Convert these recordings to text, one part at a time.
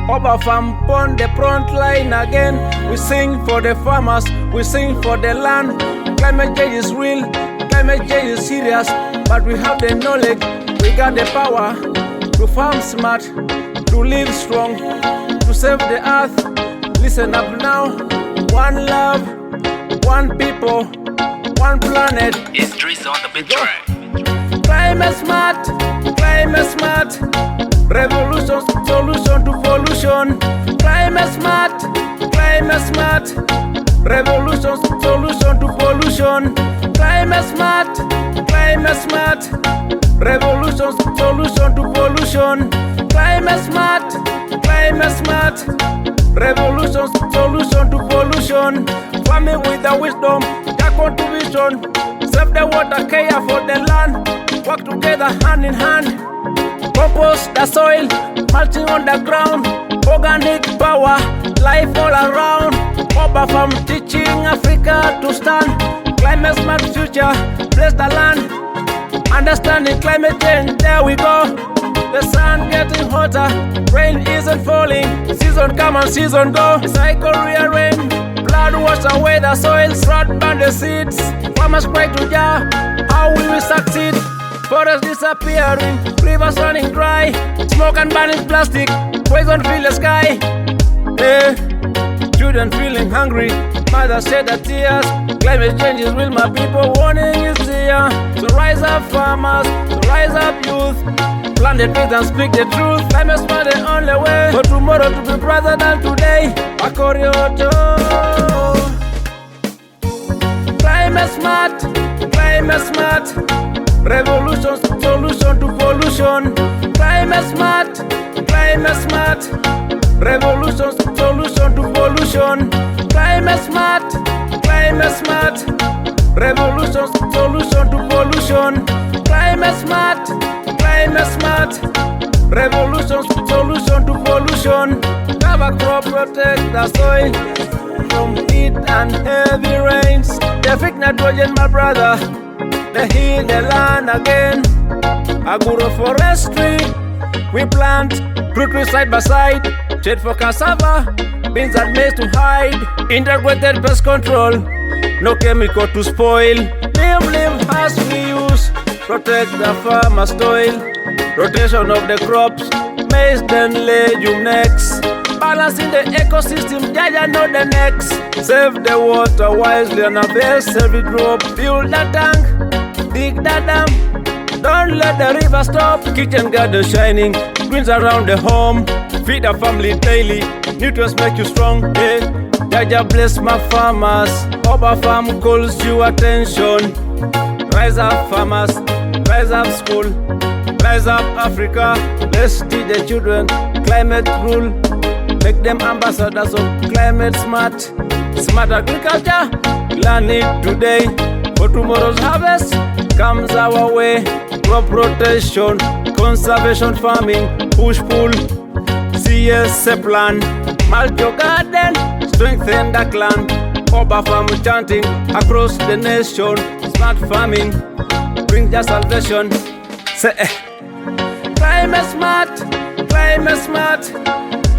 Obaafarm on the front line again. We sing for the farmers, we sing for the land. Climate change is real, climate change is serious, but we have the knowledge, we got the power to farm smart, to live strong, to save the earth. Listen up now. One love, one people, one planet. It's Drizzle on the beat track. Climate smart, revolution, solution to pollution. Climate smart, revolution, solution to pollution. Climate smart, revolution, solution to pollution. Climate smart, revolution, solution to pollution. Farming with the wisdom, their contribution. Save the water, care for the land. Work together hand in hand. Compost the soil, mulching on the ground. Organic power, life all around. Obaafarm teaching Africa to stand. Climate smart future, bless the land. Understanding climate change, there we go. The sun getting hotter, rain isn't falling. Season come and season go. Cycle rearrange, blood wash away the soil. Drought burn the seeds. Farmers cry to Jah, how will we succeed? Forests disappearing, rivers running dry. Smoke and burning plastic, poison fill the sky. Children feeling hungry, mothers shed their tears. Climate change is real, my people, warning is here. So rise up farmers, so rise up youth. Plant the trees and speak the truth. Climate smart the only way for tomorrow to be brighter than today. Akorioto. Climate smart, revolution, solution to pollution. Climate smart, revolution, solution to pollution. Climate smart, revolution, solution to pollution. Climate smart, revolution, solution to pollution. Cover crop, protect the soil from heat and heavy rains. They fix nitrogen, my brother. They heal the land again. Agroforestry, we plant fruit trees side by side. Shade for cassava, beans and maize to hide. Integrated pest control, no chemical to spoil. Live as we use, protect the farmer's soil. Rotation of the crops, maize then legume next. Balancing the ecosystem, Jaja know the next. Save the water wisely and harvest every drop. Fuel the tank, dig the dam. Don't let the river stop. Kitchen garden shining, greens around the home. Feed the family daily, nutrients make you strong. Hey, Jaja bless my farmers. Obaafarm calls you attention. Rise up farmers, rise up school, rise up Africa. Let's teach the children climate rule. Make them ambassadors of climate smart. Smart agriculture, learn it today. For tomorrow's harvest comes our way. Crop rotation, conservation farming, push-pull, CSA plan. Mulch your garden, strengthen the clan. Obaafarm chanting across the nation. Smart farming, bring your salvation. Say climate smart,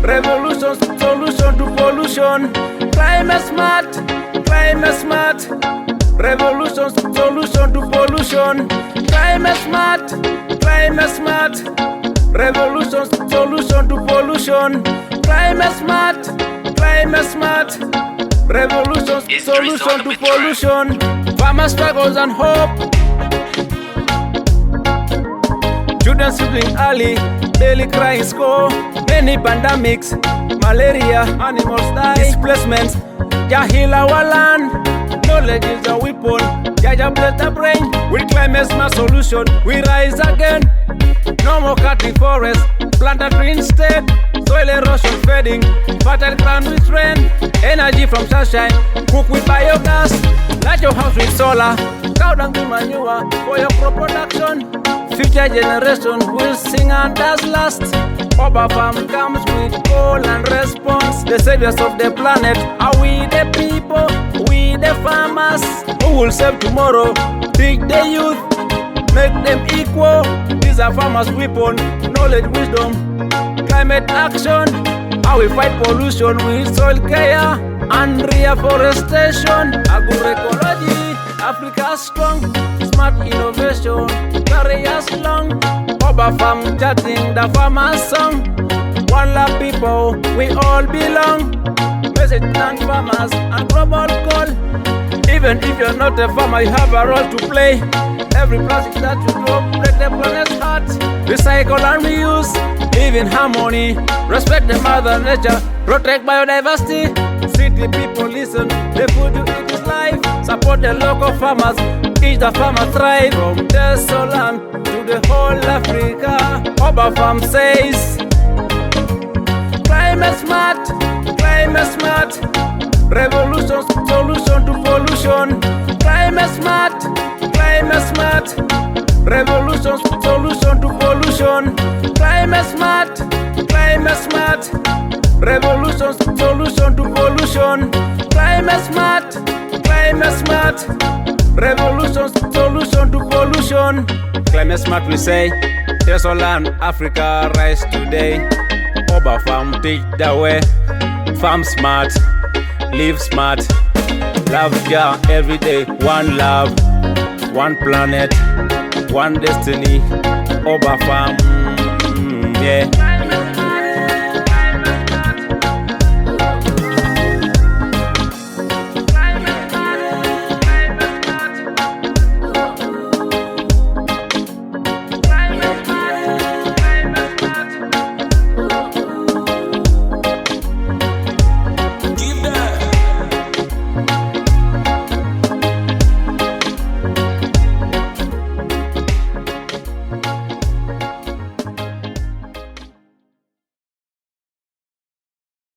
revolution, solution to pollution. Climate smart, revolution, solution to pollution. Climate smart, revolution, solution to pollution. Climate smart, revolution, solution to pollution. Farmer struggles and hope. Children sleeping early, daily crying score. Many pandemics, malaria, animals die. Displacements, Jah heal our land. Knowledge is a weapon, Jaja bless the brain. With climate smart solution, we rise again. No more cutting forests, plant a tree instead. Soil erosion fading, fertile ground with rain. Energy from sunshine, cook with biogas. Light your house with solar, cow dung to manure for your crop production. Future generation will sing and dance last. Obaafarm comes with call and response. The saviors of the planet are we the people, we the farmers. Who will save tomorrow? Teach the youth, make them equal. These are farmers' weapon, knowledge, wisdom, climate action. How we fight pollution with soil care and reforestation. Agroecology, Africa strong, smart innovation, carriers long. Obaafarm chatting the farmer's song. One love people, we all belong. Message thank farmers and global call. Even if you're not a farmer, you have a role to play. Every plastic that you drop break the planet's heart. Recycle and reuse, live in harmony. Respect the mother nature, protect biodiversity. City people listen, the food you eat is life. Support the local farmers, each the farmer thrive. From Desoland to the whole Africa, Obaafarm says climate smart, revolution, solution to pollution. Climate smart, revolution, solution to pollution. Climate smart, revolution, solution to pollution. Climate smart, revolution, solution to pollution. Climate smart, we say. Desoland, Africa, rise today. Obaafarm teach the way. Farm smart, live smart, love Jah every day. One love, one planet, one destiny. Obaafarm, yeah.